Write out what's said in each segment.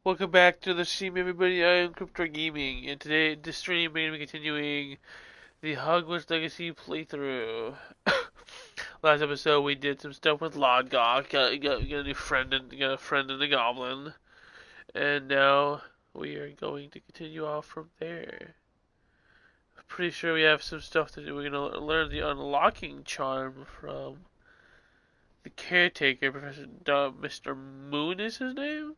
Welcome back to the stream, everybody. I am Crypto Gaming, and today this stream we're gonna be continuing the Hogwarts Legacy playthrough. Last episode we did some stuff with Lodgok, got a new friend and got a friend in the Goblin, and now we are going to continue off from there. Pretty sure we have some stuff to do. We're gonna learn the unlocking charm from the caretaker, Professor Mr. Moon is his name.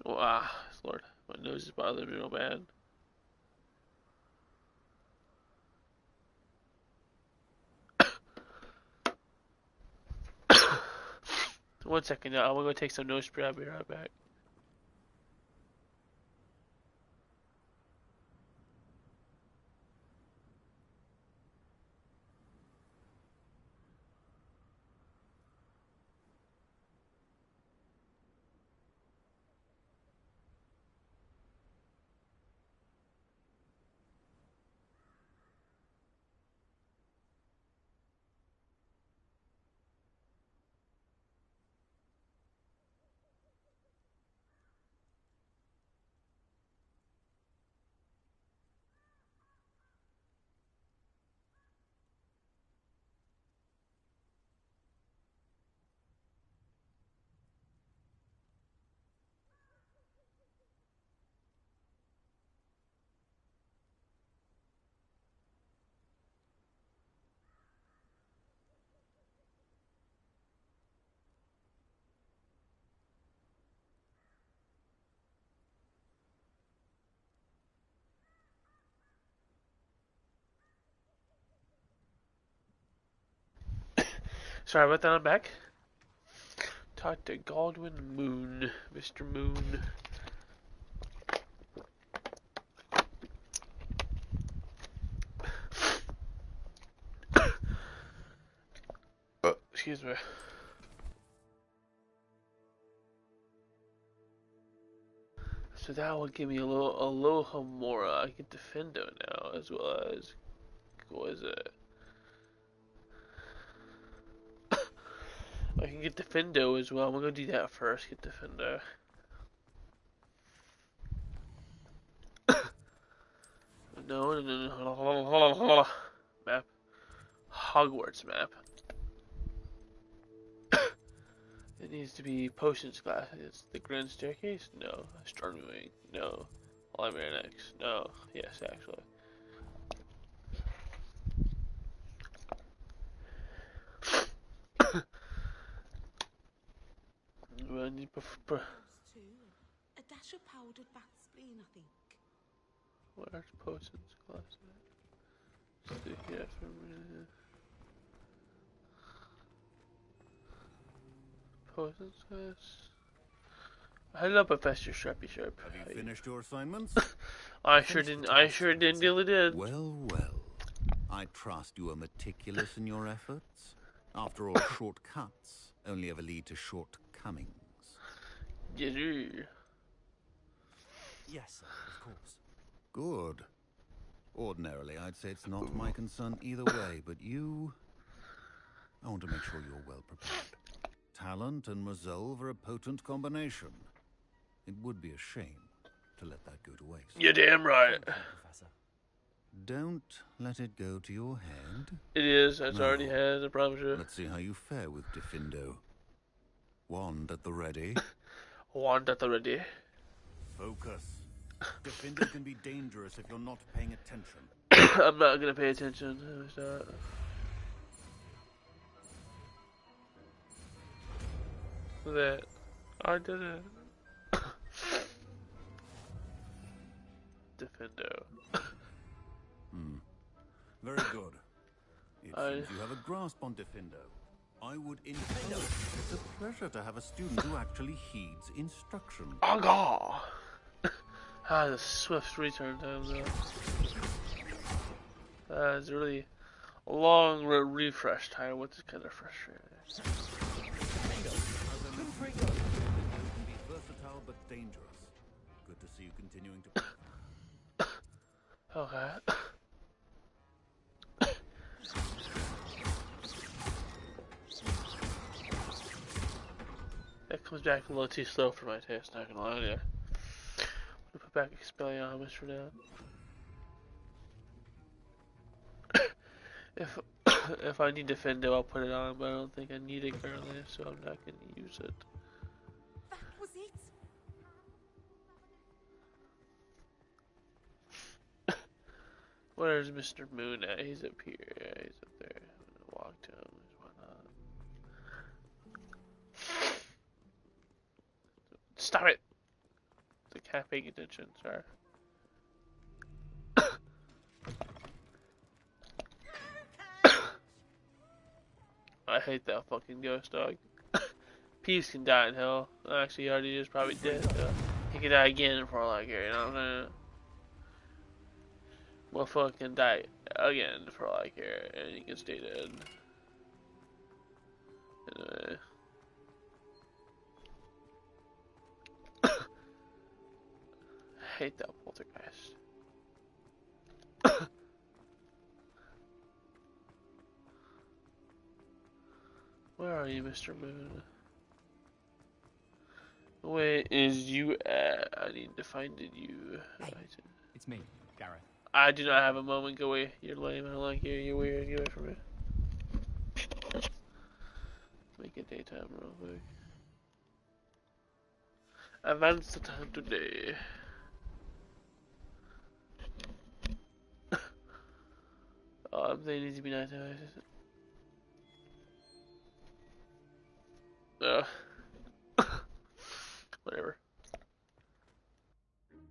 Oh, Lord, my nose is bothering me real bad. One second, I'm gonna go take some nose spray. I'll be right back. Sorry about that, I'm back. Talk to Godwin Moon, Mr. Moon. Excuse me. So that will give me a little Alohomora. I get Defendo now, as well as what is it? I can get Defendo as well. I'm gonna do that first. Get Defendo. No. Map. Hogwarts map. It needs to be potions class. It's the Grand Staircase? No. Astronomy Wing? No. Library Annex? No. Yes, actually. I need a dash of powdered bat spleen, I think. Where's potions class? Stick here for a minute. Potions class. Hello, Professor Sharpie Sharp. Have you finished your assignments? I sure didn't really did. Well, well. I trust you are meticulous in your efforts. After all, shortcuts only ever lead to shortcomings. Yes, Yes, sir, of course. Good. Ordinarily, I'd say it's not my concern either way, but you... I want to make sure you're well prepared. Talent and resolve are a potent combination. It would be a shame to let that go to waste. you're damn right. Thank you, Professor. Don't let it go to your head. It is. It's No. already has. I promise you. Let's see how you fare with Defendo. Wand at the ready. Want that already? Focus. Defendo can be dangerous if you're not paying attention. I'm not gonna pay attention. Who's that? That I did it. Defendo. Very good. It seems you have a grasp on Defendo. I would encourage. It's a pleasure to have a student who actually heeds instruction. Aga! Ah, the swift return time though. It's really a long refresh time, which is kind of frustrating. You can be versatile but dangerous. Good to see you continuing to. Okay. Comes back a little too slow for my taste, not gonna lie to you. I'm gonna put back Expelliarmus for now. If if I need Defendo, I'll put it on, but I don't think I need it currently, so I'm not gonna use it. That was it. Where's Mr. Moon at? He's up here. Yeah, he's up there. I'm gonna walk to him. Why not? Stop it! The cat paying attention, sorry. I hate that fucking ghost dog. Peace can die in hell. Actually, he already is probably dead, so he can die again for all I care, you know what I'm saying? Motherfucker can die again for all I care, and he can stay dead. Anyway. I hate that poltergeist. Where are you, Mr. Moon? Where is you at? I need to find you. Hey, it's me, Gareth. I do not have a moment. Go away. You're lame. I don't like you. You're weird. Get away from me. Make it daytime real quick. Advance the time today. Oh, they need to be nighttime. Whatever.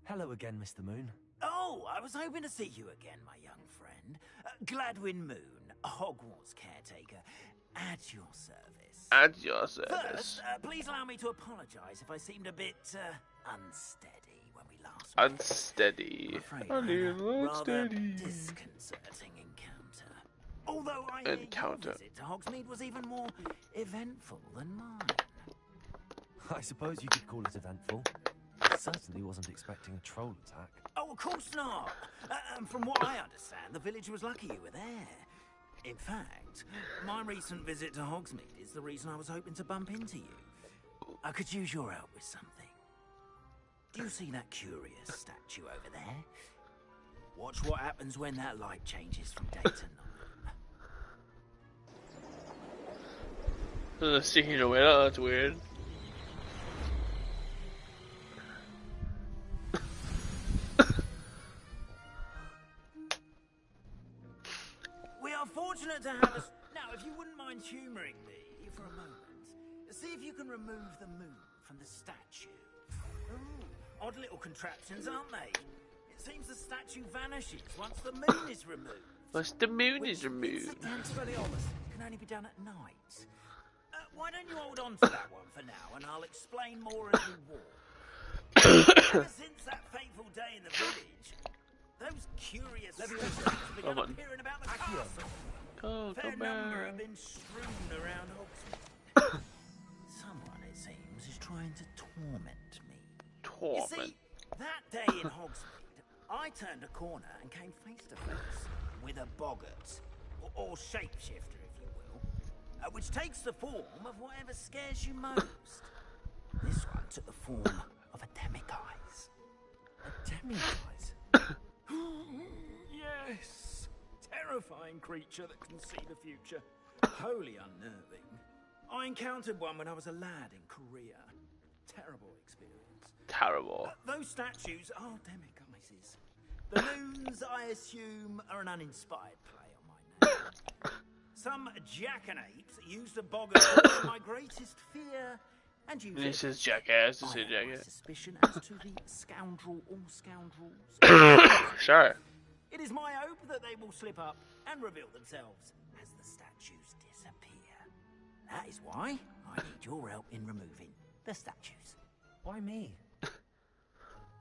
Hello again, Mr. Moon. Oh, I was hoping to see you again, my young friend. Gladwin Moon, Hogwarts caretaker, at your service. At your service. First, please allow me to apologise if I seemed a bit unsteady when we last met. Unsteady. I'm afraid A I had a little rather unsteady. disconcerting encounter. Although I hear your visit to Hogsmeade was even more eventful than mine. I suppose you could call it eventful. Certainly wasn't expecting a troll attack. Oh, of course not. And from what I understand, the village was lucky you were there. In fact, my recent visit to Hogsmeade is the reason I was hoping to bump into you. I could use your help with something. Do you see that curious statue over there? Watch what happens when that light changes from day to night. Sticking away, oh, that's weird. We are fortunate to have us. Now, if you wouldn't mind humouring me for a moment, see if you can remove the moon from the statue. Ooh, odd little contraptions, aren't they? It seems the statue vanishes once the moon is removed. Once the moon is removed. Incidentally, can only be done at night. Why don't you hold on to that one for now, and I'll explain more as we walk. Ever since that fateful day in the village, those curious things began appearing about the castle. Oh, Fair come number back. have been strewn around Hogsmeade. Someone, it seems, is trying to torment me. You Torment. see, that day in Hogsmeade, I turned a corner and came face to face with a boggart, or shapeshifter, if you will, which takes the form of whatever scares you most. This one took the form of a demiguise. A demiguise? Yes! Terrifying creature that can see the future. Wholly unnerving. I encountered one when I was a lad in Korea. Terrible experience. Terrible. Those statues are demiguises. The moons, I assume, are an uninspired play on my name. Some jackanapes used a boggart as my greatest fear, and you. This is jackass. This I is have my jackass. suspicion as to the scoundrel or scoundrels. Sure. It is my hope that they will slip up and reveal themselves as the statues disappear. That is why I need your help in removing the statues. Why me?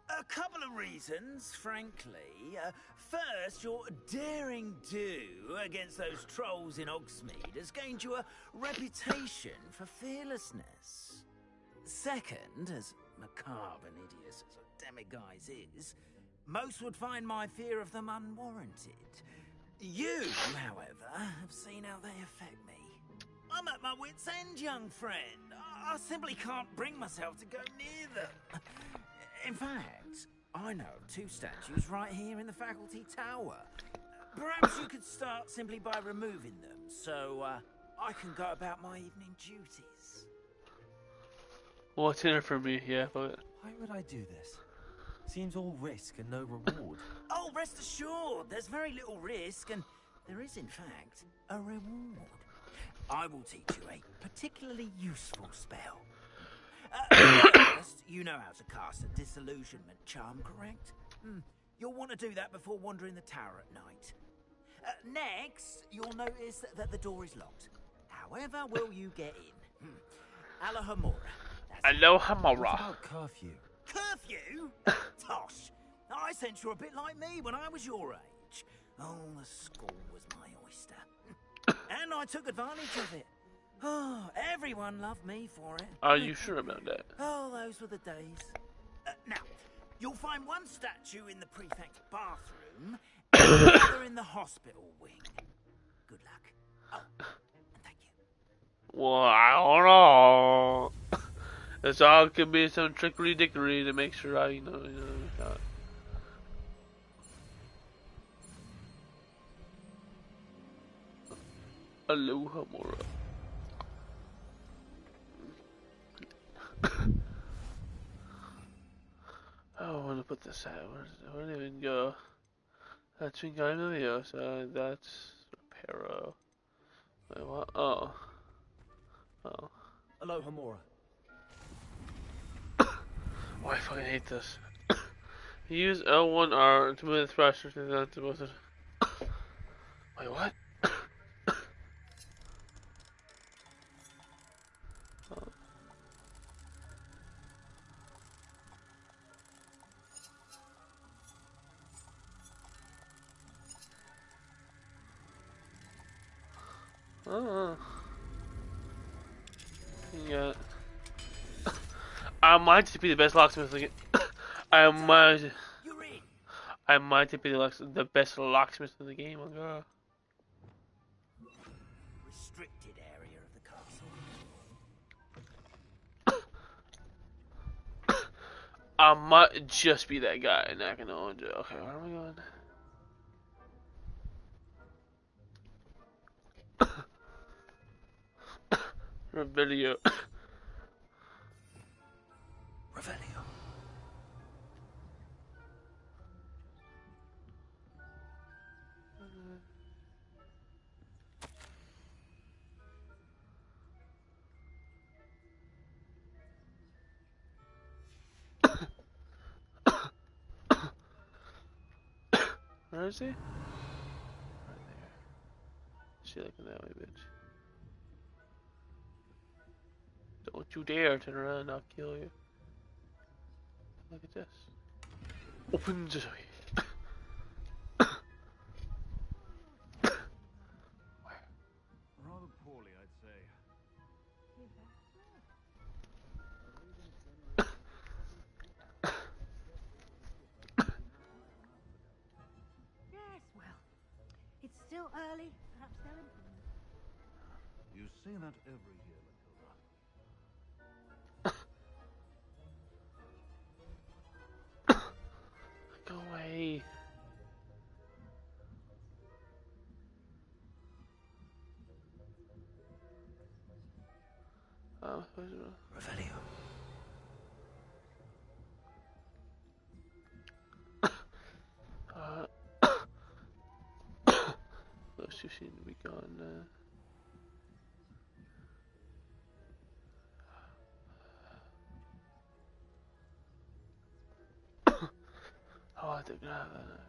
A couple of reasons, frankly. First, your daring do against those trolls in Hogsmeade has gained you a reputation for fearlessness. Second, as macabre and hideous as a demiguise is, most would find my fear of them unwarranted. You, however, have seen how they affect me. I'm at my wit's end, young friend. I simply can't bring myself to go near them. In fact, I know of 2 statues right here in the faculty tower. Perhaps you could start simply by removing them, so I can go about my evening duties. What's in it for me? Yeah, but Why would I do this? Seems all risk and no reward. Oh, rest assured, there's very little risk, and there is, in fact, a reward. I will teach you a particularly useful spell. First, you know how to cast a disillusionment charm, correct? You'll want to do that before wandering the tower at night. Next, you'll notice that the door is locked. However, will you get in? Alahamora. Aloha What Mora. about curfew? Curfew? Tosh. I sense you're a bit like me when I was your age. Oh, the school was my oyster. And I took advantage of it. Oh, everyone loved me for it. Are you sure about that? Oh, those were the days. Now, you'll find one statue in the prefect's bathroom and another in the hospital wing. Good luck. Oh, and thank you. Well, I don't know. This all could be some trickery dickery to make sure I, not. Aloha Mora. I want to put this out. Where did it even go? That's Wingardium, so that's Reparo. Wait, what? Oh. Oh. Aloha Mora. Oh, I fucking hate this. Use L1R to move the thrusters to the deposit. Wait, what? Oh. Yeah. I might just be the best locksmith in the game. I might You're in. be the best locksmith in the game, oh god. Restricted area of the castle. I might just be that guy and I can only do. Okay, where am I going? Revelio. Revelio. Where is he? Right there. She looking that way, bitch. Don't you dare turn around, I'll kill you. Look at this. Open the way. Rather poorly, I'd say. Yes, well, it's still early. Perhaps they'll improve. You say that every year, Matilda. Go away. Revelio. Those two seem to be gone now. Oh, I didn't have that.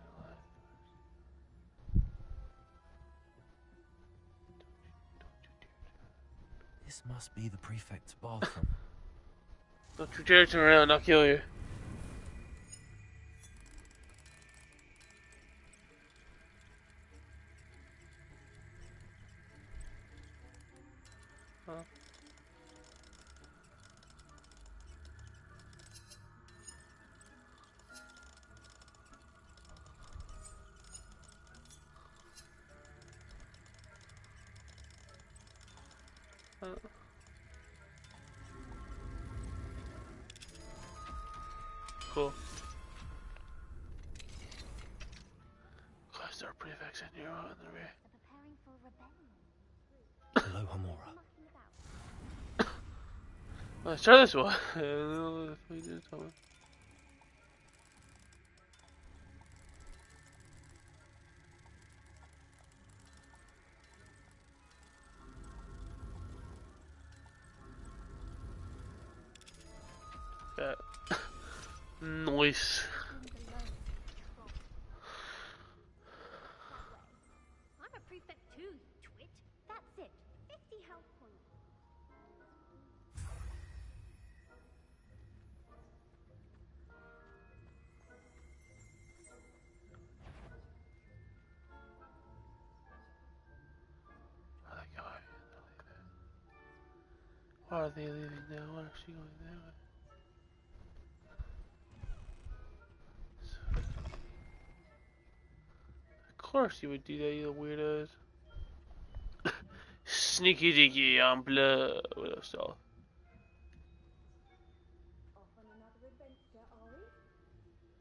This must be the prefect's bathroom. Don't you dare turn around, I'll kill you. Huh? Cool. Class our prefects in here on the rear. They're preparing for rebellion. Hello, Hamora. Mucking about. Let's try this one. Yeah. Nice. I'm a prefect too, you twit. That's it. 50 health points. Why are they leaving now? Why is she going that way? Of course you would do that, you weirdos. Sneaky dicky on blood. What else, y'all? Off on another adventure, are we?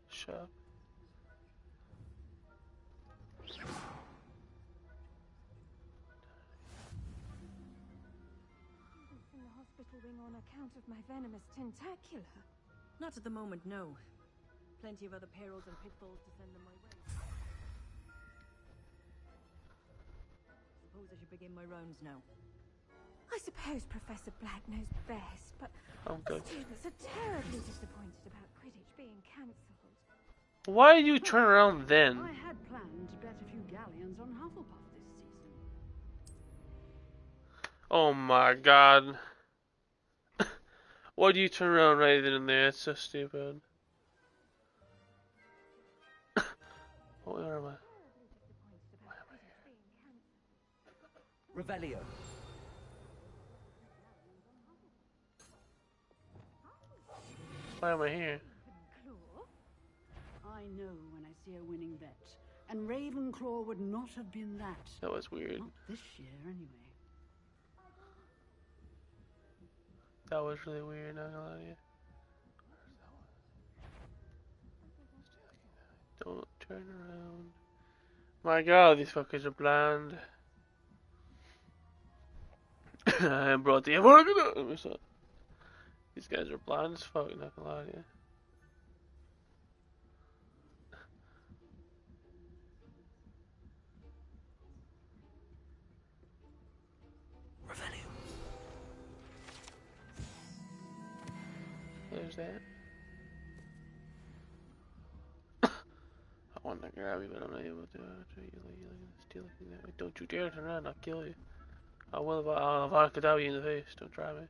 Shop. In the hospital wing on account of my venomous tentacular. Not at the moment, no. Plenty of other perils and pitfalls to send them my way. Suppose I should begin my rounds now. I suppose Professor Black knows best, but I'm the good. students are terribly disappointed about Quidditch being cancelled. Why did you turn around then? I had planned to bet a few galleons on Hufflepuff this season. Oh my god. Why do you turn around right then and there? It's so stupid. Oh, where am I? Revelio. Why am I here? I know when I see a winning bet, and Ravenclaw would not have been that. That was weird. Not this year, anyway. That was really weird, not gonna lie to you. Don't turn around. My god, these fuckers are blind. I brought the These guys are blind as fuck, not gonna lie to you. Revelio. There's that. I want to grab you, but I'm not able to. Still looking that way. Don't you dare turn around, I'll kill you. I will if I could stab you in the face. Don't try me.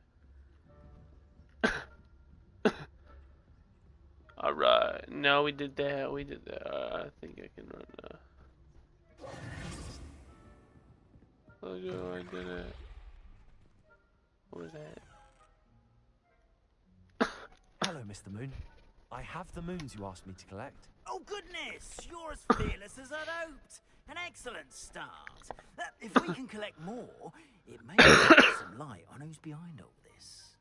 Alright, now we did that. We did that. I think I can run now. Oh, I did it. What was that? Hello, Mr. Moon. I have the moons you asked me to collect. Oh, goodness! You're as fearless as I'd hoped. An excellent start. If we can collect more, it may shed some light on who's behind all this.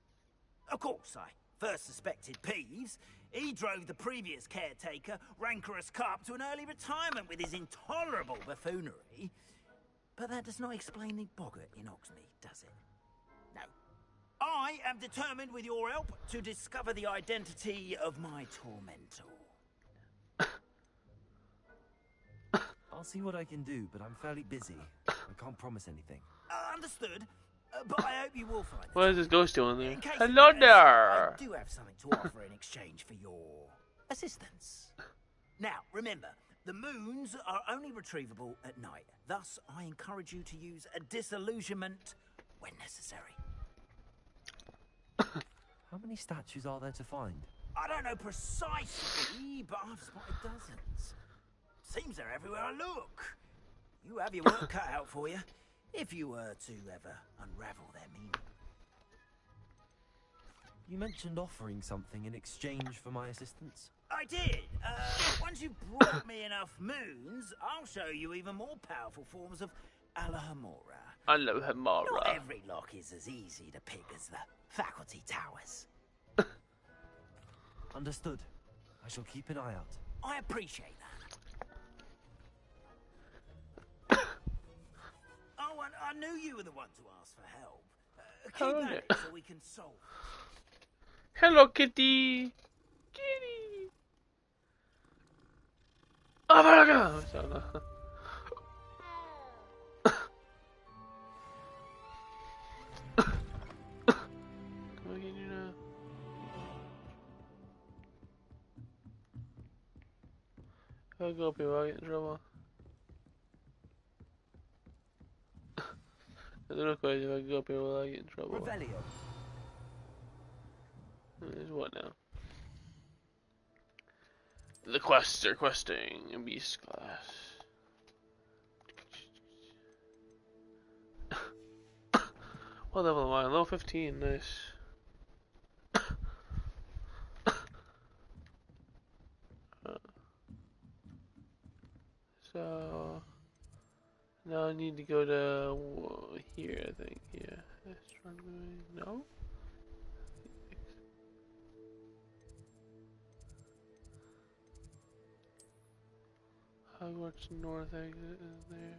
Of course, I first suspected Peeves. He drove the previous caretaker, Rancorous Carp, to an early retirement with his intolerable buffoonery. But that does not explain the boggart in Hogsmeade, does it? No. I am determined, with your help, to discover the identity of my tormentor. I'll see what I can do, but I'm fairly busy. I can't promise anything. Understood. But I hope you will find it. What is this ghost doing there? In case Hello of interest, there! I do have something to offer in exchange for your assistance. Now, remember, the moons are only retrievable at night. Thus, I encourage you to use a disillusionment when necessary. How many statues are there to find? I don't know precisely, but I've spotted dozens. Seems they're everywhere I look. You have your work cut out for you, if you were to ever unravel their meaning. You mentioned offering something in exchange for my assistance. I did. Once you've brought me enough moons, I'll show you even more powerful forms of Alohomora. I love Not Hamara. every lock is as easy to pick as the faculty towers. Understood. I shall keep an eye out. I appreciate that. Oh, and I knew you were the one to ask for help. Keep Oh, at yeah. it so we can solve it. Hello, kitty. Kitty. Oh my god. Come on, you know. I'll go up here while I get in trouble. I don't know quite if I can go up here while I get in trouble. Revelio. There's what now? The quests are questing in Beast class. What level am I? Level 15, nice. So now I need to go to here, I think. Yeah. No? Hogwarts North exit is there.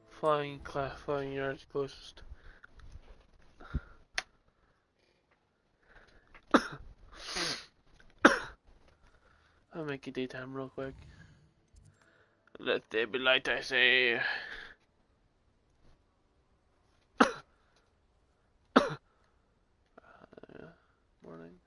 Flying yards closest. I'll make it daytime real quick. Let there be light, I say. Morning.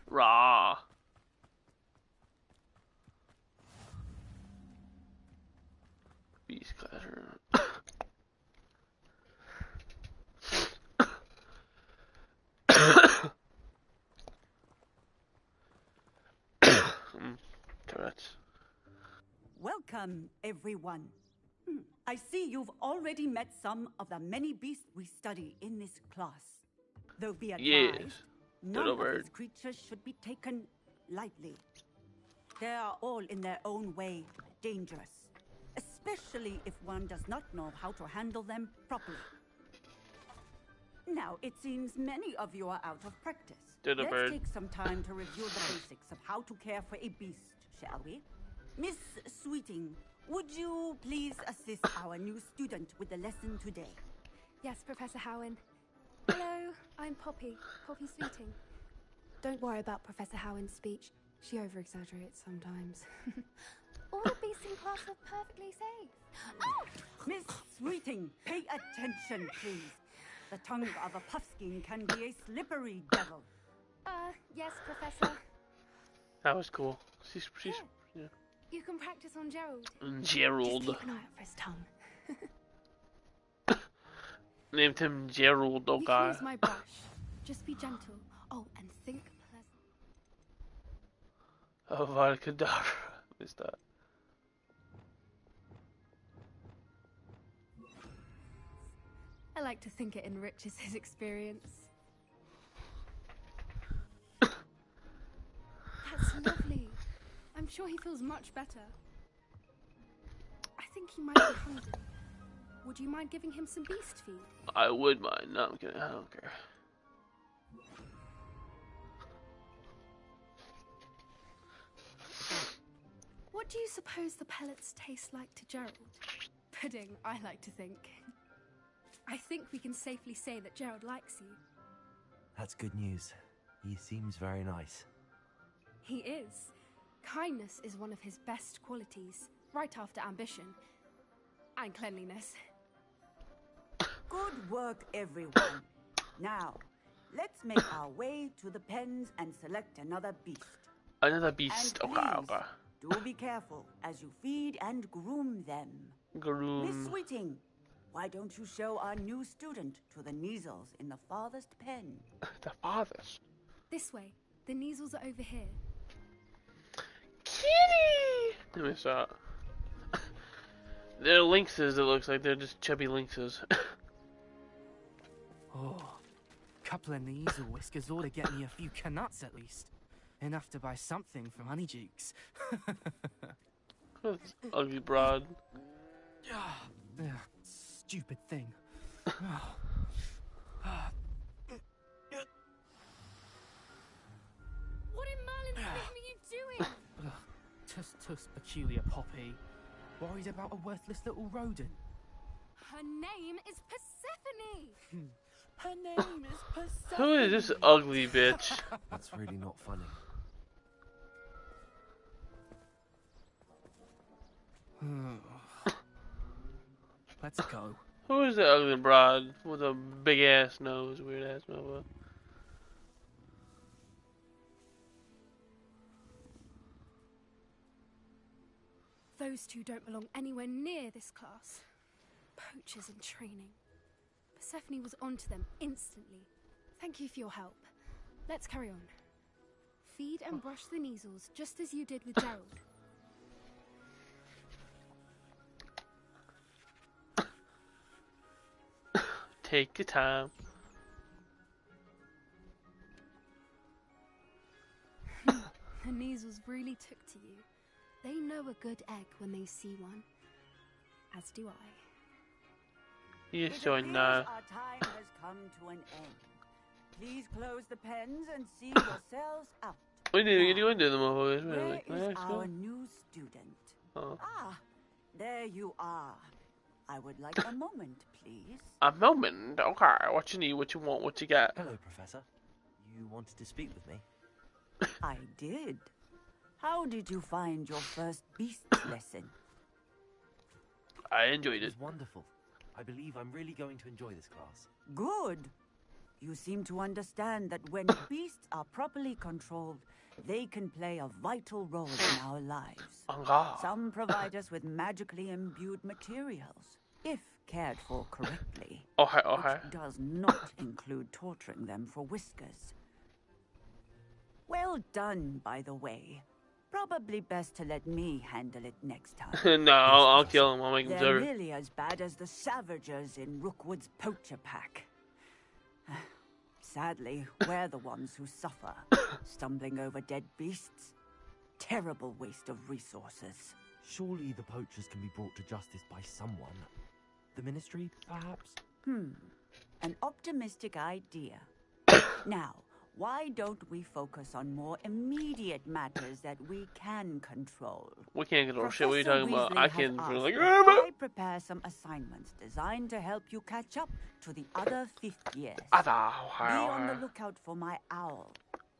Raw. Beast classroom. Tourette's. Welcome, everyone. I see you've already met some of the many beasts we study in this class. Though be advised, Yes. none Little of bird. these creatures should be taken lightly. They are all in their own way dangerous, especially if one does not know how to handle them properly. Now, it seems many of you are out of practice. Little Let's bird. take some time to review the basics of how to care for a beast, shall we? Miss Sweeting, would you please assist our new student with the lesson today? Yes, Professor Howen. Hello, I'm Poppy Sweeting. Don't worry about Professor Howen's speech. She over-exaggerates sometimes. All the beasts in class are perfectly safe. Oh! Miss Sweeting, pay attention, please. The tongue of a puffskein can be a slippery devil. Yes, Professor. That was cool. She's yeah. You can practice on Gerald. Gerald. Just keep an eye out for his tongue. Named him Gerald, You can okay. use my brush. Just be gentle. Oh, and think pleasant. Oh, Vadakadabra. Missed that. I like to think it enriches his experience. That's lovely. I'm sure he feels much better. I think he might be hungry. Would you mind giving him some beast feed? I would mind. No, I'm kidding. I don't care. What do you suppose the pellets taste like to Gerald? Pudding, I like to think. I think we can safely say that Gerald likes you. That's good news. He seems very nice. He is. Kindness is one of his best qualities, right after ambition. And cleanliness. Good work, everyone. Now, let's make our way to the pens and select another beast. Another beast. And Okay, please, okay. do be careful as you feed and groom them. Miss Groom. Sweeting, why don't you show our new student to the Neasels in the farthest pen? The farthest. This way. The Neasels are over here. Kitty! Let me saw. They're lynxes, it looks like. They're just chubby lynxes. Oh, couple of nasal whiskers ought to get me a few canuts at least. Enough to buy something from Honeydukes. That's ugly broad. Stupid thing. What in Merlin's name are you doing? Tuss peculiar Poppy. Worried about a worthless little rodent. Her name is Persephone. Her name is Persephone. Who is this ugly bitch? That's really not funny. Let's go. Who is that ugly broad with a big ass nose, weird ass mother? Those two don't belong anywhere near this class. Poachers in training. Persephone was onto them instantly. Thank you for your help. Let's carry on. Feed and brush the measles just as you did with Gerald. Take your time. The measles really took to you. They know a good egg when they see one. As do I. Yes, It so appears no. our time has come to an end. Please close the pens and see yourselves out. We didn't get you into the motherfuckers. Where is our Like, new student? oh. Ah, there you are. I would like a moment, please. A moment? Okay. What you need, what you want, what you got? Hello, Professor. You wanted to speak with me? I did. How did you find your first beast lesson? I enjoyed It it. was wonderful. I believe I'm really going to enjoy this class. Good. You seem to understand that when beasts are properly controlled, they can play a vital role in our lives. Some provide us with magically imbued materials, if cared for correctly. Which does not include torturing them for whiskers. Well done, by the way. Probably best to let me handle it next time. No, I'll kill him. I'll make him They're serve. nearly as bad as the Savagers in Rookwood's poacher pack. Sadly, we're the ones who suffer, stumbling over dead beasts. Terrible waste of resources. Surely the poachers can be brought to justice by someone. The Ministry, perhaps? An optimistic idea. Now, why don't we focus on more immediate matters that we can control? We can't control shit. What are you Professor talking about? Weasley I has can asked like. that I prepare some assignments designed to help you catch up to the other fifth years. Be on the lookout for my owl.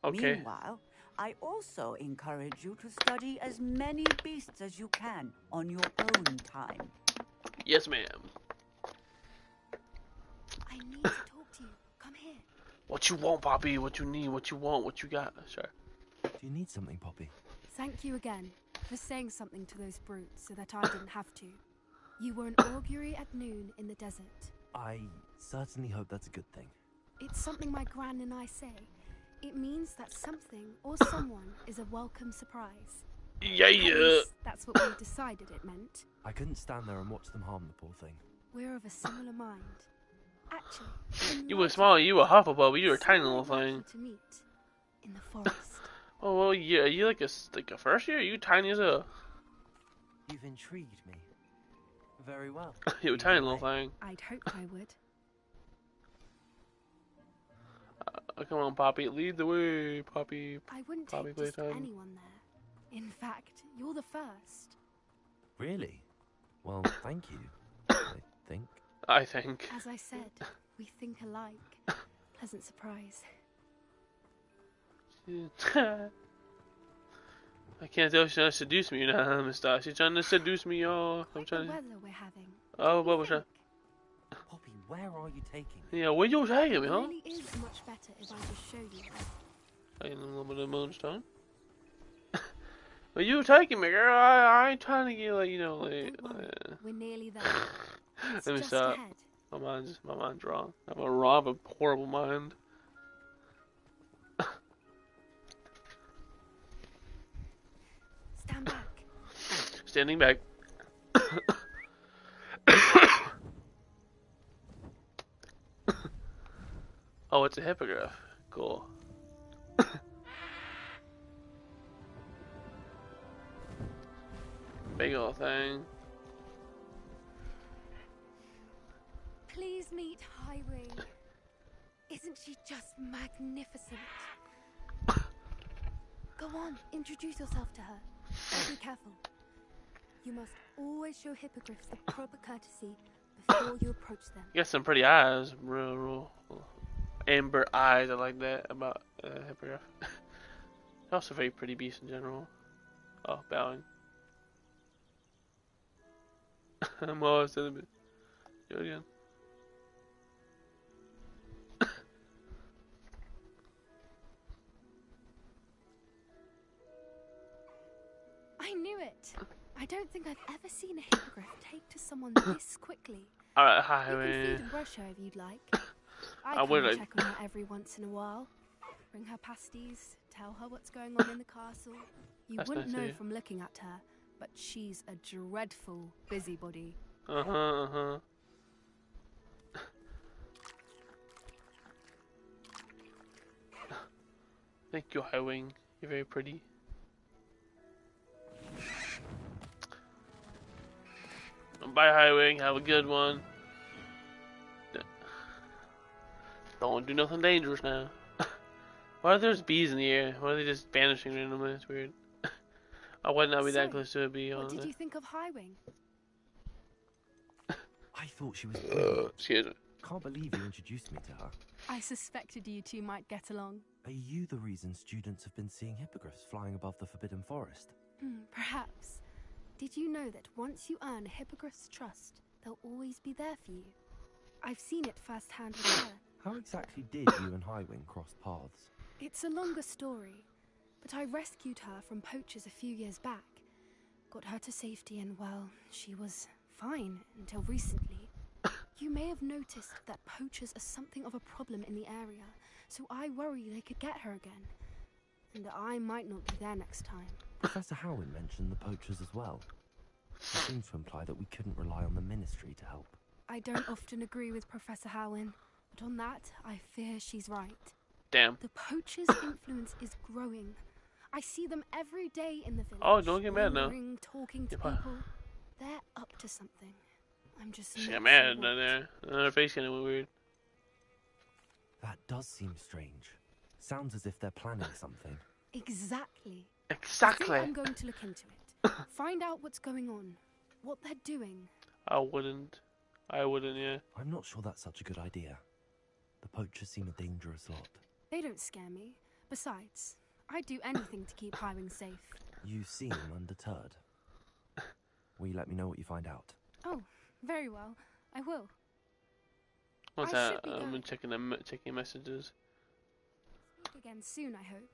Okay. Meanwhile, I also encourage you to study as many beasts as you can on your own time. Yes, ma'am. I need to talk to you. Come here. What you want, Poppy? What you need? What you want? What you got? Sure. Do you need something, Poppy? Thank you again for saying something to those brutes so that I didn't have to. You were an augury at noon in the desert. I certainly hope that's a good thing. It's something my gran and I say. It means that something or someone is a welcome surprise. Yeah, At yeah. least that's what we decided it meant. I couldn't stand there and watch them harm the poor thing. We're of a similar mind. Actually, You were small. You were Hufflepuff. You were a tiny little thing. to meet in the forest. Oh well, yeah. You like a first year? You tiny as hell. You've intrigued me. Very well. You a tiny little thing. I'd hoped I would. Come on, Poppy. Lead the way, Poppy. I wouldn't Poppy take just playtime. anyone there. In fact, you're the first. Really? Well, thank you. I think. I think. As I said, we think alike. Pleasant surprise. I can't tell if she's trying to seduce me or not, Mister. She's trying to seduce me, y'all. I'm The trying to. weather we're having. Oh, what was that? Poppy, where are you taking me? Yeah, where you taking me, It huh? really is much better if I just show you. Taking a little bit of moonstone. Where you taking me, girl? I ain't trying to get like Don't worry, we're nearly there. It's Let me just stop. ahead. My mind's wrong. I have a horrible mind. Stand back. Standing back. Oh, it's a hippogriff. Cool. Big old thing. Please meet Highwing. Isn't she just magnificent? Go on, introduce yourself to her. But be careful. You must always show hippogriffs the proper courtesy before you approach them. You got some pretty eyes. Real amber eyes. I like that about hippogriff. Also very pretty beast in general. Oh, bowing. I'm always a bit. Do it again. I knew it. I don't think I've ever seen a hippogriff take to someone this quickly. Alright, hi. You can feed and brush her if you'd like. I I would. check on her every once in a while. Bring her pasties, tell her what's going on in the castle. You That's wouldn't nice of know you. from looking at her, but she's a dreadful busybody. Uh-huh. Thank you, Highwing. You're very pretty. Bye, Highwing. Have a good one. Don't do nothing dangerous now. Why are there bees in the air? Why are they just vanishing randomly? It's weird. I would not be that So, close to a bee. What did you think of Highwing? I thought she was brilliant. Excuse me. Can't believe you introduced me to her. I suspected you two might get along. Are you the reason students have been seeing hippogriffs flying above the Forbidden Forest? Perhaps. Did you know that once you earn a hippogriff's trust, they'll always be there for you? I've seen it firsthand with her. How exactly did you and Highwing cross paths? It's a longer story, but I rescued her from poachers a few years back. Got her to safety and, well, she was fine until recently. You may have noticed that poachers are something of a problem in the area, so I worry they could get her again. And I might not be there next time. Professor Howin mentioned the poachers as well. He seems to imply that we couldn't rely on the Ministry to help. I don't often agree with Professor Howin, but on that, I fear she's right. Damn. The poachers' influence is growing. I see them every day in the village. Oh, don't get mad now. Lingering, talking to people. They're up to something. I'm just She not got mad sure down there. Her face kind of went weird. That does seem strange. Sounds as if they're planning something. Exactly. Exactly. I think I'm going to look into it. Find out what's going on. What they're doing. I wouldn't, yeah. I'm not sure that's such a good idea. The poachers seem a dangerous lot. They don't scare me. Besides, I'd do anything to keep Highwing safe. You seem undeterred. Will you let me know what you find out? Oh, very well. I will. What's I that? should be I'm going. checking messages. Speak again soon, I hope.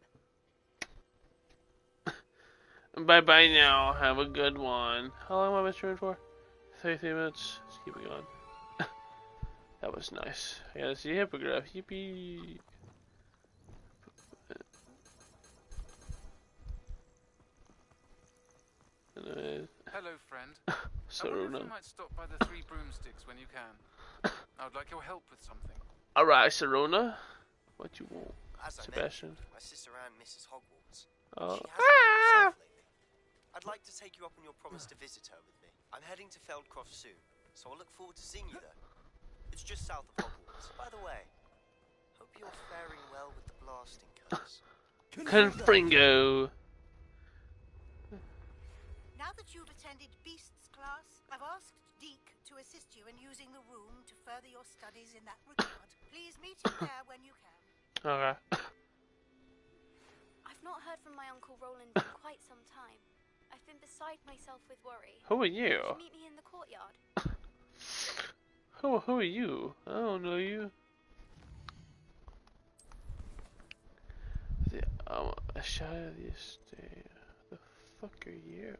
Bye bye now. Have a good one. How long am I streaming for? 33 minutes. Let's keep it going. That was nice. I gotta see a hippogriff. Yippee. Hello, friend. So I wonder if rude. you might stop by the Three Broomsticks when you can. I would like your help with something. Alright, Serona. What you want? As I Sebastian. mentioned, my sister Anne misses Hogwarts. Oh. She hasn't been herself lately. I'd like to take you up on your promise to visit her with me. I'm heading to Feldcroft soon, so I'll look forward to seeing you there. It's just south of Hogwarts. By the way, hope you're faring well with the blasting curse. Confringo. Now that you've attended Beasts class, I've asked Deke to assist you in using the room to further your studies in that regard. Please meet him there when you can. Okay. I've not heard from my Uncle Roland in quite some time. I've been beside myself with worry. Who are you? Won't you meet me in the courtyard? Who are you? I don't know you. A shot of the estate. The fuck are you?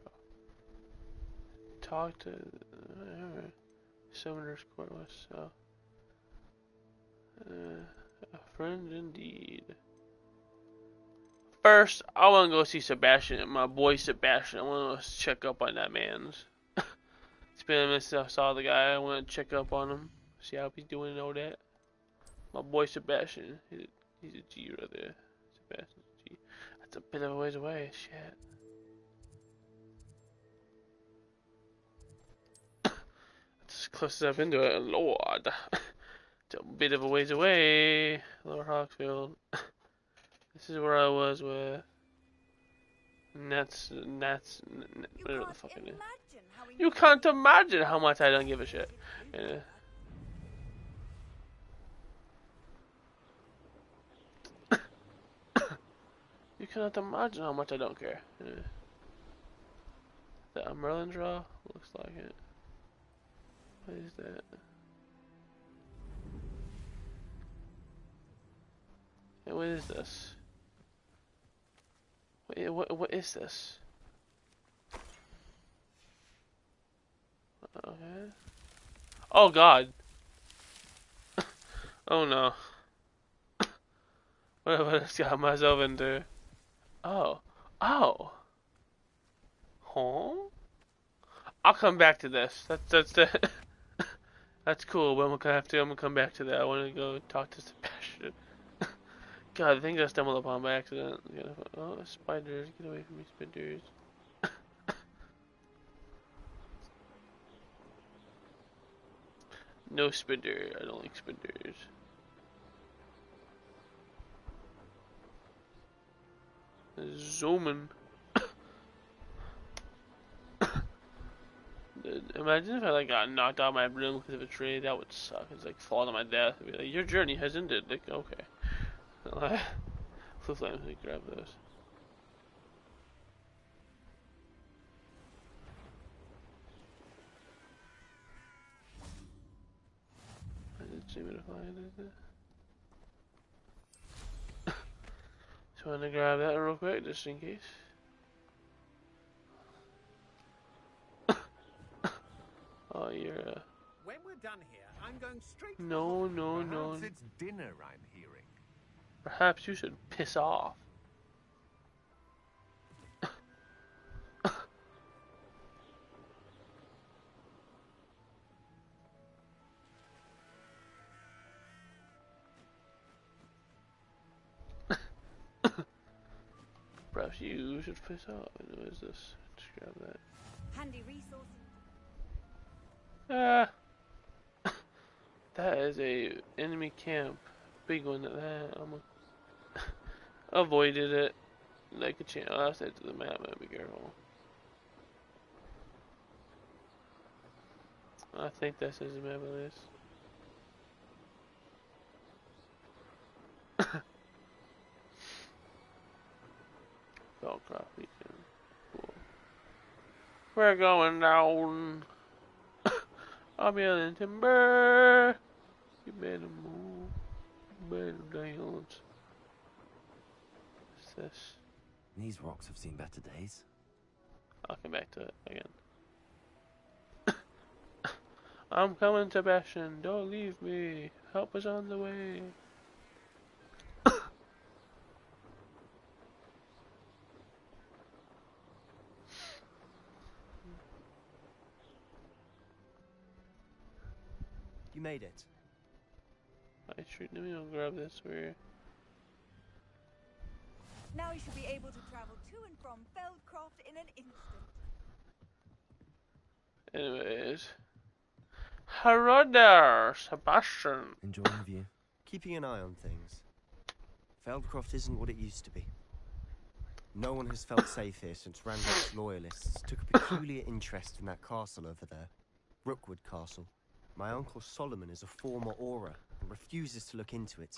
Talk to Summoner's Court West South. A friend indeed. First, I want to go see Sebastian, my boy Sebastian. I want to check up on that man's. It's been a minute since I saw the guy. I want to check up on him, see how he's doing and all that. My boy Sebastian. He's a G right there. Sebastian's a G. That's a bit of a ways away. Shit. That's as close as I've been to it. Lord. It's a bit of a ways away. Lower Hawksfield. This is where I was with Nets, whatever the fuck it is. You can't imagine how much I don't give a shit. Yeah. You cannot imagine how much I don't care. Yeah. That a Merlin draw? Looks like it. What is that? Hey, what is this? Wait, what is this? Okay. Oh god. Oh no. What have I just got myself into? Oh. Oh. Huh? I'll come back to this. That's the that's cool, but I'm gonna come back to that. I wanna go talk to Sebastian. God, I think I stumbled upon by accident. Oh, spiders, get away from me, spiders. No spider, I don't like spiders. Zooming. Imagine if I like got knocked out of my room because of a tree. That would suck. It's like fall to my death. It'd be like, your journey has ended. Like, okay. Flip let me grab those. I didn't seem to find it. Just want to grab that real quick, just in case. Oh, you're When we're done here, I'm going straight. No. Perhaps it's dinner I'm hearing. Perhaps you should piss off. Perhaps you should piss off. What is this? Just grab that. Handy resource. That is a enemy camp. Big one at that. Avoided it like a champ. I'll say to the map, man, be careful. I think this is the map of this. Velcro region. Cool. We're going down. I'm yelling timber. You better move. You better dance. What's this? These rocks have seen better days. I'll come back to it again. I'm coming, Sebastian. Don't leave me. Help is on the way. You made it. I should let me go grab this for you. Now you should be able to travel to and from Feldcroft in an instant. Anyways. Hello there, Sebastian. Enjoying the view. Keeping an eye on things. Feldcroft isn't what it used to be. No one has felt safe here since Randolph's loyalists took a peculiar interest in that castle over there. Rookwood Castle. My uncle Solomon is a former Auror and refuses to look into it,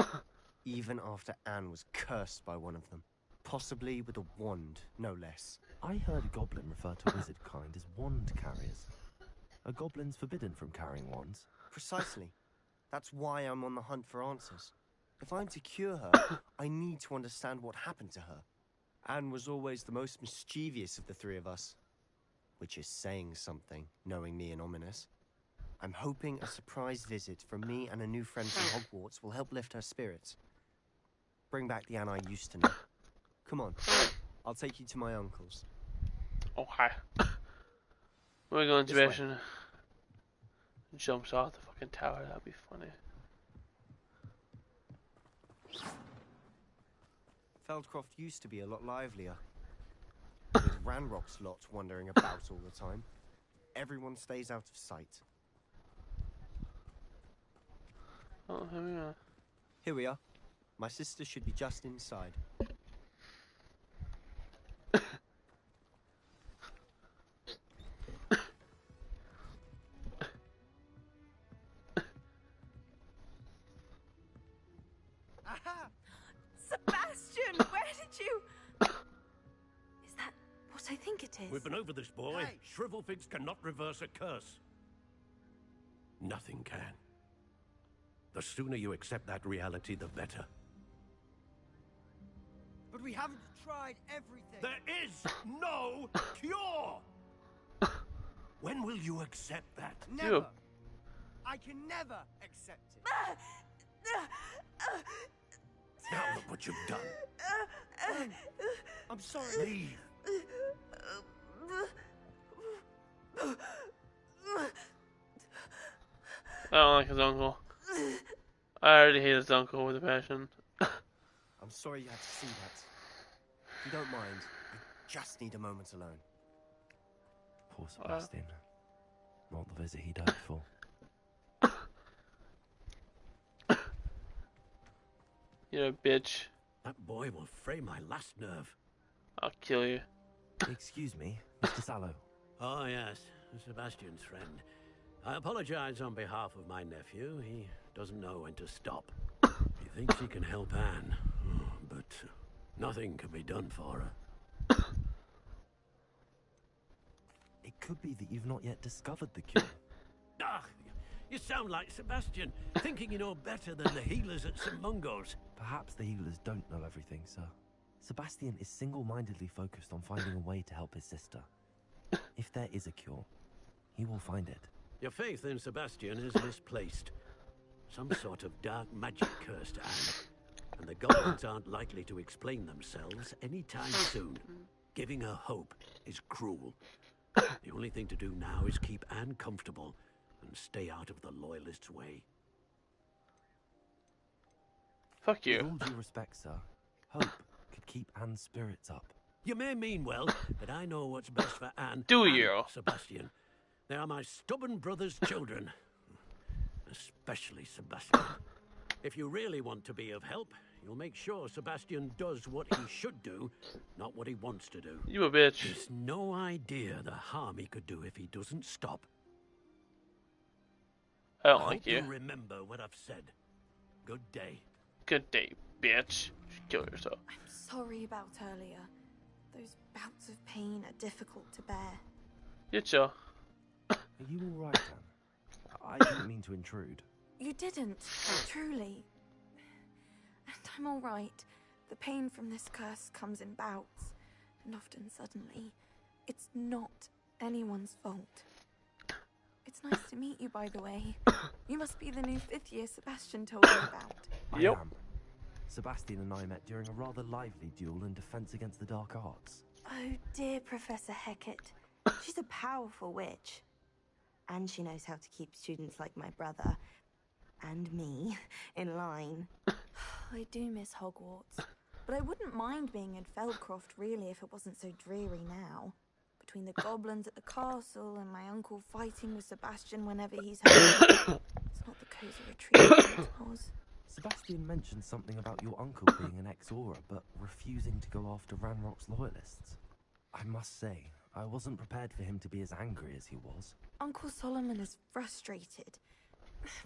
even after Anne was cursed by one of them. Possibly with a wand, no less. I heard a goblin refer to wizard kind as wand carriers. Are goblins forbidden from carrying wands? Precisely. That's why I'm on the hunt for answers. If I'm to cure her, I need to understand what happened to her. Anne was always the most mischievous of the three of us. Which is saying something, knowing me and ominous. I'm hoping a surprise visit from me and a new friend from Hogwarts will help lift her spirits. Bring back the Anne I used to know. Come on, I'll take you to my uncle's. Okay. We're going to Sebastian. Jumps off the fucking tower, that'd be funny. Feldcroft used to be a lot livelier. With Ranrock's lot wandering about all the time. Everyone stays out of sight. Oh, here we are. Here we are. My sister should be just inside. Sebastian, where did you... Is that what I think it is? We've been over this, boy. Hey. Shrivelfigs cannot reverse a curse. Nothing can. The sooner you accept that reality, the better. But we haven't tried everything. There is no cure! When will you accept that? Never. I can never accept it. Now look what you've done. I'm sorry. Leave. I don't like his uncle. I already hate his uncle with a passion. I'm sorry you had to see that. If you don't mind, I just need a moment alone. Poor Sebastian. Not the visit he'd hoped for. You're a bitch. That boy will fray my last nerve. I'll kill you. Excuse me, Mr. Sallow. Oh, yes, Sebastian's friend. I apologize on behalf of my nephew. He doesn't know when to stop. He thinks he can help Anne, but nothing can be done for her. It could be that you've not yet discovered the cure. Ah, you sound like Sebastian, thinking you know better than the healers at St. Mungo's. Perhaps the healers don't know everything, sir. Sebastian is single-mindedly focused on finding a way to help his sister. If there is a cure, he will find it. Your faith in Sebastian is misplaced. Some sort of dark magic cursed Anne, and the goblins aren't likely to explain themselves anytime soon. Giving her hope is cruel. The only thing to do now is keep Anne comfortable and stay out of the Loyalists' way. Fuck you. With all due respect, sir, hope could keep Anne's spirits up. You may mean well, but I know what's best for Anne Do and you? Sebastian. They are my stubborn brother's children. Especially Sebastian. If you really want to be of help, you'll make sure Sebastian does what he should do, not what he wants to do. You a bitch. There's no idea the harm he could do if he doesn't stop. I don't I like hope you. you remember what I've said. Good day. Good day, bitch. You should kill yourself. I'm sorry about earlier. Those bouts of pain are difficult to bear. You chill. Are you all right, Anne? I didn't mean to intrude. You didn't, truly. And I'm all right. The pain from this curse comes in bouts, and often suddenly. It's not anyone's fault. It's nice to meet you, by the way. You must be the new 5th year Sebastian told me about. I am. Sebastian and I met during a rather lively duel in defense against the dark arts. Oh dear, Professor Hecat. She's a powerful witch. And she knows how to keep students like my brother, and me, in line. I do miss Hogwarts. But I wouldn't mind being in Feldcroft, really, if it wasn't so dreary now. Between the goblins at the castle and my uncle fighting with Sebastian whenever he's home. It's not the cozy retreat it was. Sebastian mentioned something about your uncle being an ex-Aura, but refusing to go after Ranrock's loyalists. I must say, I wasn't prepared for him to be as angry as he was. Uncle Solomon is frustrated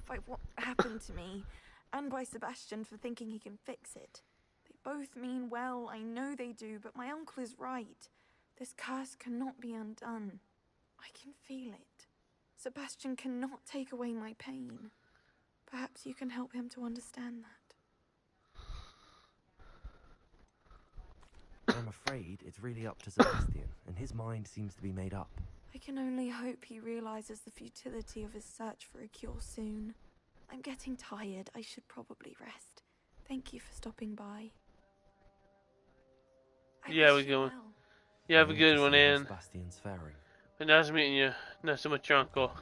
by what happened to me, and by Sebastian for thinking he can fix it. They both mean well, I know they do, but my uncle is right. This curse cannot be undone. I can feel it. Sebastian cannot take away my pain. Perhaps you can help him to understand that. I'm afraid it's really up to Sebastian, and his mind seems to be made up. I can only hope he realizes the futility of his search for a cure soon. I'm getting tired. I should probably rest. Thank you for stopping by. Yeah, we're going. You have a good one, Anne. Sebastian's faring. And nice meeting you. Not so much your uncle.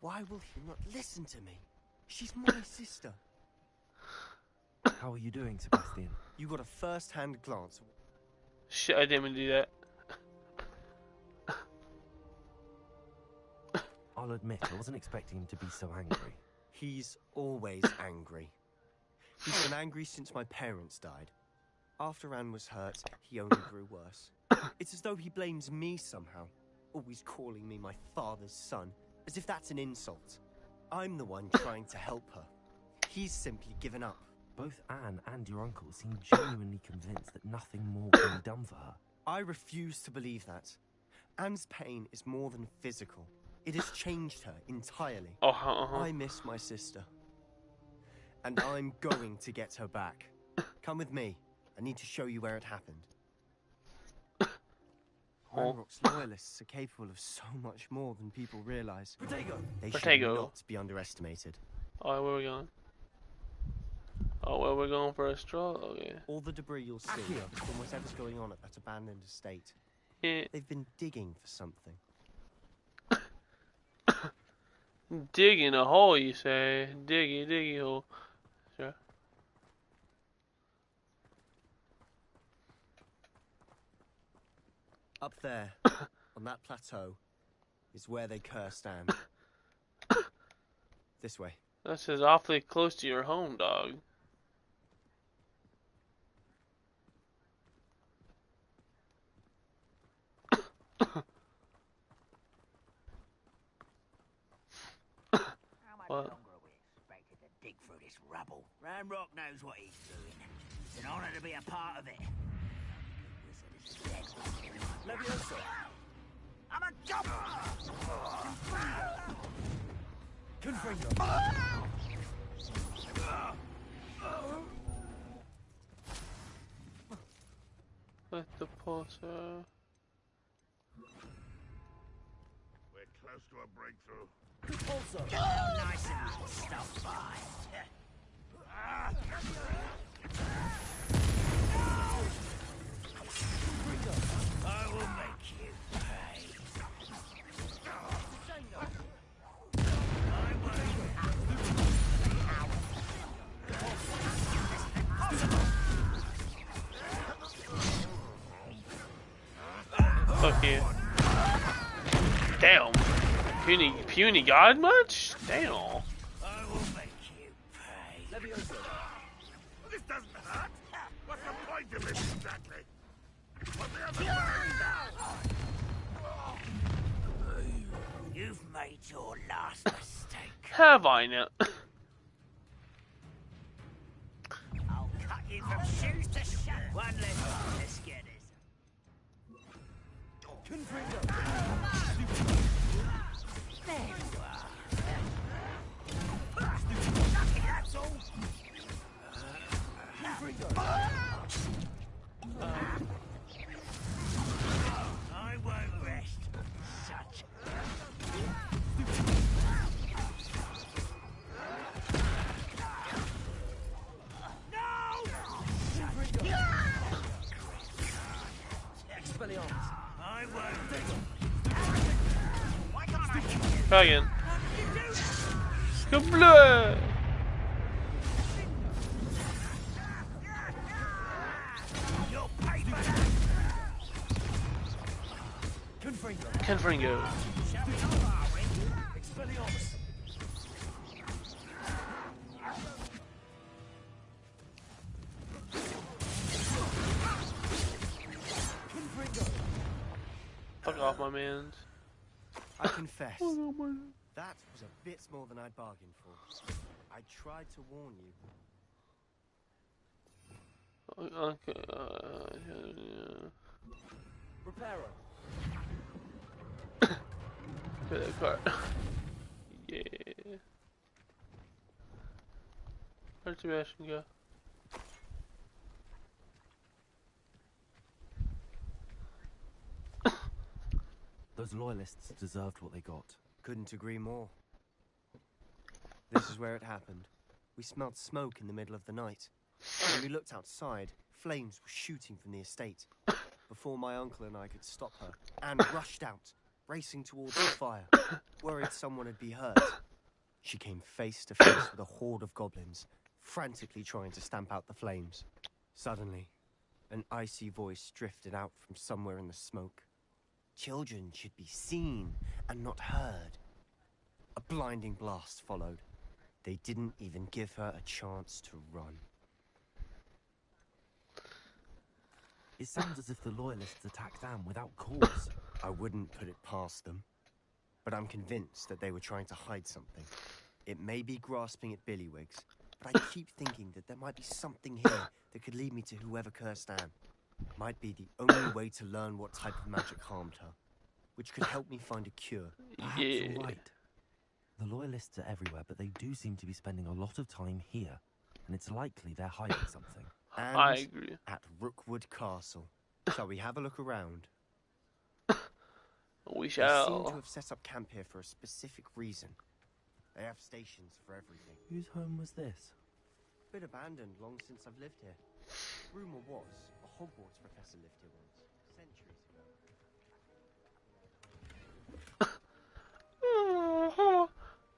Why will he not listen to me? She's my sister. How are you doing, Sebastian? You got a first-hand glance. Shit, I didn't even do that. I'll admit, I wasn't expecting him to be so angry. He's always angry. He's been angry since my parents died. After Anne was hurt, he only grew worse. It's as though he blames me somehow, always calling me my father's son, as if that's an insult. I'm the one trying to help her. He's simply given up. Both Anne and your uncle seem genuinely convinced that nothing more can be done for her. I refuse to believe that. Anne's pain is more than physical. It has changed her entirely. I miss my sister. And I'm going to get her back. Come with me. I need to show you where it happened. Ranrock's loyalists are capable of so much more than people realize. They should not be underestimated. Oh, where are we going? Oh, well, we're going for a stroll? Okay. All the debris you'll see from whatever's going on at that abandoned estate. Yeah. They've been digging for something. Digging a hole, you say? Diggy hole. Sure. Up there, on that plateau, is where they cursed Anne. This way. This is awfully close to your home, dog. How much longer are we expected to dig through this rubble? Ranrock knows what he's doing. It's an honor to be a part of it. Leviosa. I'm a jumper! Confringo. With the pulsar. We're close to a breakthrough. Also, nice and stuff by. I will make you pay. Fuck you. Damn. Puny god much? Damn. I will make you pay. Leviosa. This doesn't hurt. What's the point of it exactly? What the other You've made your last mistake. Have I now? I'll cut you from shoes to shadow. One less. Let's get this. Confringo. There you are. Lucky, that's all. Confringo. I won't rest. Such. No! Expelliarmus. I won't. Why can't I hit you? Try again. Kabla! You'll pay for that. Confringo. Confringo. Shall we not, are we? Expelliarmus. Confringo. Fuck off, my mans. I confess, that was a bit more than I'd bargained for. I tried to warn you. Okay. Reparo. Put that card. Yeah. Where'd Sebastian go? Those loyalists deserved what they got. Couldn't agree more. This is where it happened. We smelled smoke in the middle of the night. When we looked outside, flames were shooting from the estate. Before my uncle and I could stop her, Anne rushed out, racing towards the fire, worried someone had been hurt. She came face to face with a horde of goblins, frantically trying to stamp out the flames. Suddenly, an icy voice drifted out from somewhere in the smoke. Children should be seen and not heard. A blinding blast followed. They didn't even give her a chance to run. It sounds as if the Loyalists attacked Anne without cause. I wouldn't put it past them, but I'm convinced that they were trying to hide something. It may be grasping at Billywigs, but I keep thinking that there might be something here that could lead me to whoever cursed Anne. Might be the only way to learn what type of magic harmed her, which could help me find a cure. Perhaps you're right. The Loyalists are everywhere, but they do seem to be spending a lot of time here, and it's likely they're hiding something. And I agree. at Rookwood Castle. Shall we have a look around? We They shall. seem to have set up camp here for a specific reason. They have stations for everything. Whose home was this? Been abandoned long since I've lived here. Rumor was a Hogwarts professor lived here once, centuries ago.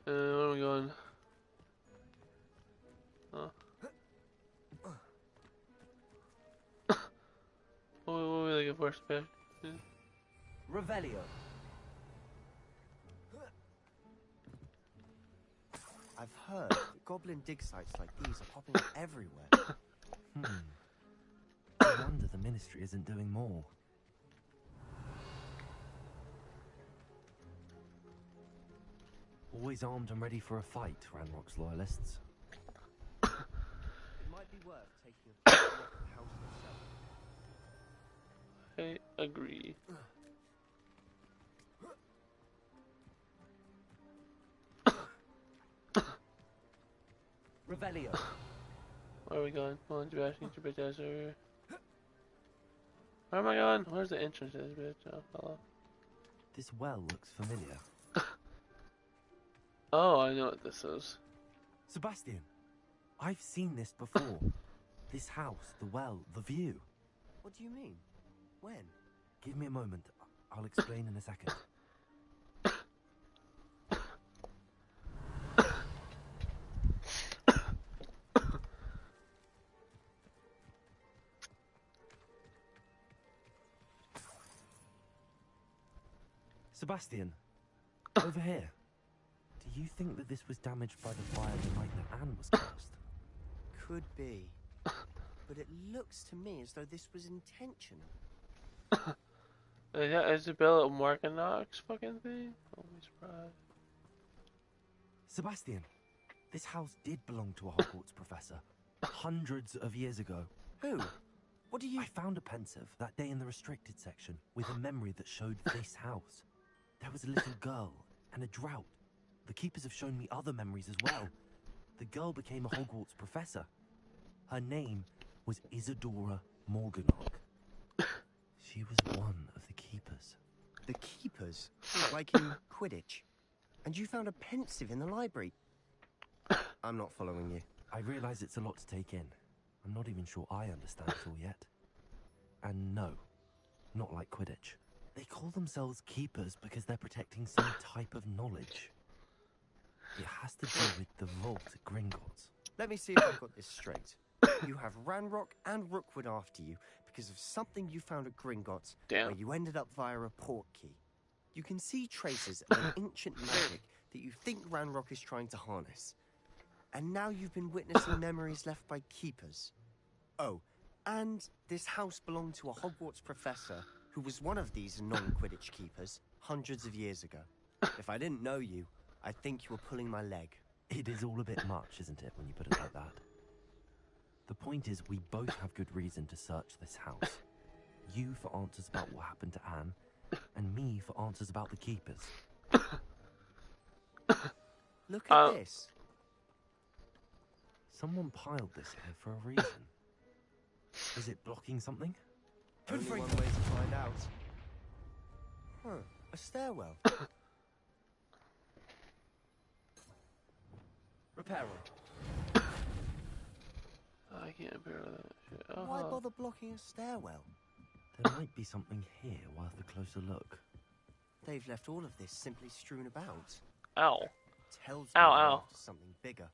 Where are we going? What are we looking for, Spec? Revelio. I've heard that goblin dig sites like these are popping up everywhere. No wonder the Ministry isn't doing more. Always armed and ready for a fight, Ranrock's Loyalists. It might be worth taking a look at the house itself. I agree. Revelio. Where are we going? Come on, Sebastian, get your bitch ass over here. Where am I going? Where's the entrance to this bitch? Oh, hello. This well looks familiar. Oh, I know what this is. Sebastian, I've seen this before. This house, the well, the view. What do you mean? When? Give me a moment. I'll explain in a second. Sebastian, over here. Do you think that this was damaged by the fire the night that Anne was cursed? Could be. But it looks to me as though this was intentional. Is that Isabella Markinock's fucking thing? Don't be surprised. Sebastian, this house did belong to a Hogwarts professor. Hundreds of years ago. Who? What do you... I found a pensive that day in the restricted section with a memory that showed this house. There was a little girl and a drought. The keepers have shown me other memories as well. The girl became a Hogwarts professor. Her name was Isadora Morganach. She was one of the keepers. The keepers? Like in Quidditch? And you found a pensive in the library? I'm not following you. I realise it's a lot to take in. I'm not even sure I understand it all yet. And no, not like Quidditch. They call themselves keepers because they're protecting some type of knowledge. It has to do with the vault at Gringotts. Let me see if I've got this straight. You have Ranrock and Rookwood after you because of something you found at Gringotts where you ended up via a port key. You can see traces of an ancient magic that you think Ranrock is trying to harness. And now you've been witnessing memories left by keepers. Oh, and this house belonged to a Hogwarts professor who was one of these non-Quidditch keepers hundreds of years ago. If I didn't know you, I think you were pulling my leg. It is all a bit much, isn't it, when you put it like that? The point is, we both have good reason to search this house. You for answers about what happened to Anne, and me for answers about the keepers. Look at this. Someone piled this here for a reason. Is it blocking something? Only one way to find out. Huh, a stairwell. Repair room. I can't bear that shit. Why bother blocking a stairwell? There might be something here worth a closer look. They've left all of this simply strewn about. Ow. tells me Ow, they're ow. after something bigger.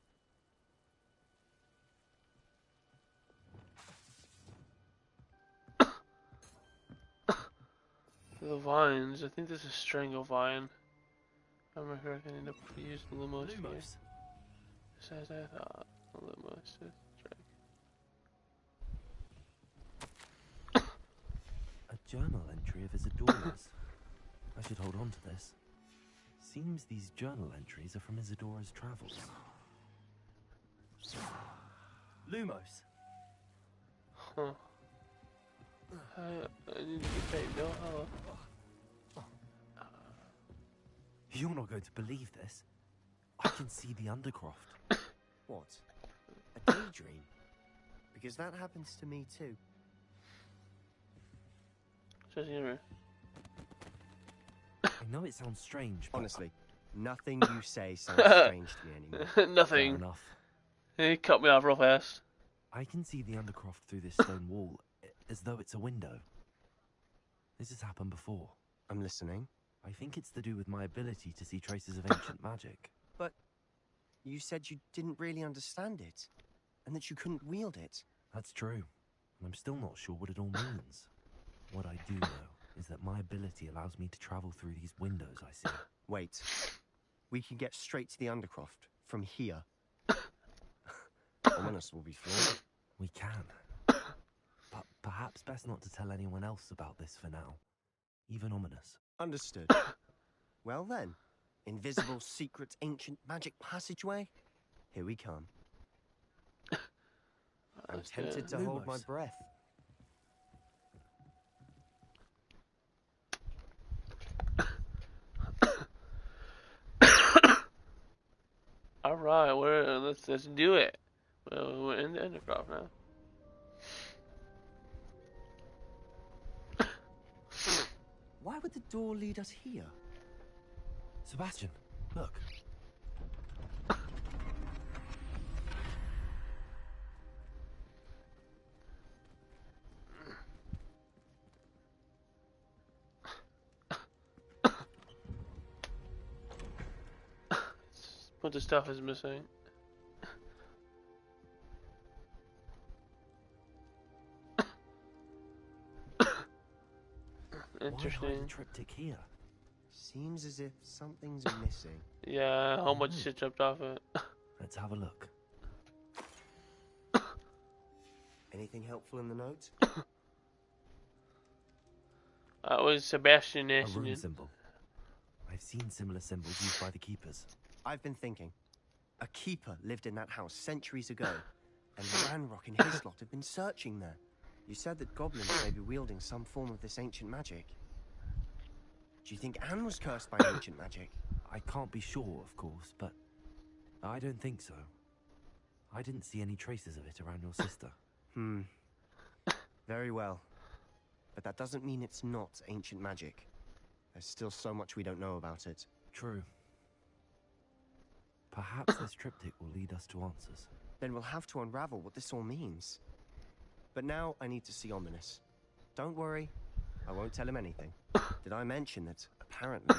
The vines. I think this is strangle vine. If I remember correctly, I end up using Lumos here. Lumos. Just as I thought. Lumos. A journal entry of Isadora's. I should hold on to this. Seems these journal entries are from Isadora's travels. Lumos. Huh. I need to get paid, no? Hello. You're not going to believe this. I can see the Undercroft. What? A daydream? Because that happens to me too. Says here. I know it sounds strange, but honestly, nothing you say sounds strange to me anymore. Nothing. Fair enough. He cut me off real fast. I can see the Undercroft through this stone wall, as though it's a window. This has happened before. I'm listening. I think it's to do with my ability to see traces of ancient magic. But you said you didn't really understand it, and that you couldn't wield it. That's true, and I'm still not sure what it all means. What I do know is that my ability allows me to travel through these windows I see. Wait, we can get straight to the Undercroft from here. Ominous will be flawed. We can. But perhaps best not to tell anyone else about this for now. Even Ominous. Understood. Well then, invisible, secret, ancient magic passageway? Here we come. I'm tempted to hold my breath. Alright, let's do it. Well, we're in the Undercroft now. Why would the door lead us here? Sebastian, look. What the stuff is missing. Interesting. Why hide a triptych here? Seems as if something's missing. Yeah, how much shit jumped off it. Let's have a look. Anything helpful in the note? That was Sebastian A Ashton. rune symbol. I've seen similar symbols used by the keepers. I've been thinking. A keeper lived in that house centuries ago, and Ranrock and his lot have been searching there. You said that goblins may be wielding some form of this ancient magic. Do you think Anne was cursed by ancient magic? I can't be sure, of course, but I don't think so. I didn't see any traces of it around your sister. Very well. But that doesn't mean it's not ancient magic. There's still so much we don't know about it. True. Perhaps this triptych will lead us to answers. Then we'll have to unravel what this all means. But now I need to see Ominous. Don't worry, I won't tell him anything. Did I mention that, apparently,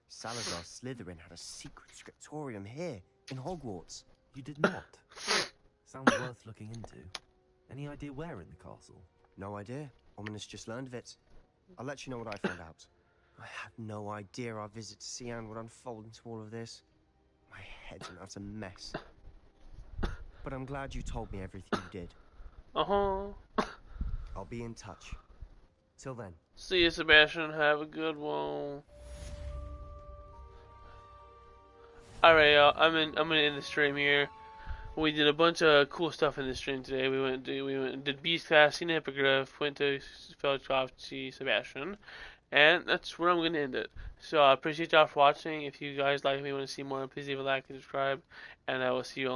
Salazar Slytherin had a secret scriptorium here, in Hogwarts? You did not? Sounds worth looking into. Any idea where in the castle? No idea. Ominous just learned of it. I'll let you know what I find out. I had no idea our visit to Sian would unfold into all of this. My head's an utter mess. But I'm glad you told me everything you did. I'll be in touch. Till then. See you, Sebastian. Have a good one. Alright, y'all. I'm gonna end the stream here. We did a bunch of cool stuff in the stream today. We did Beast Class, seen Hippogriff, went to Feldcroft, see Sebastian, and that's where I'm gonna end it. So I appreciate y'all for watching. If you guys like me, want to see more, please leave a like and subscribe, and I will see you on.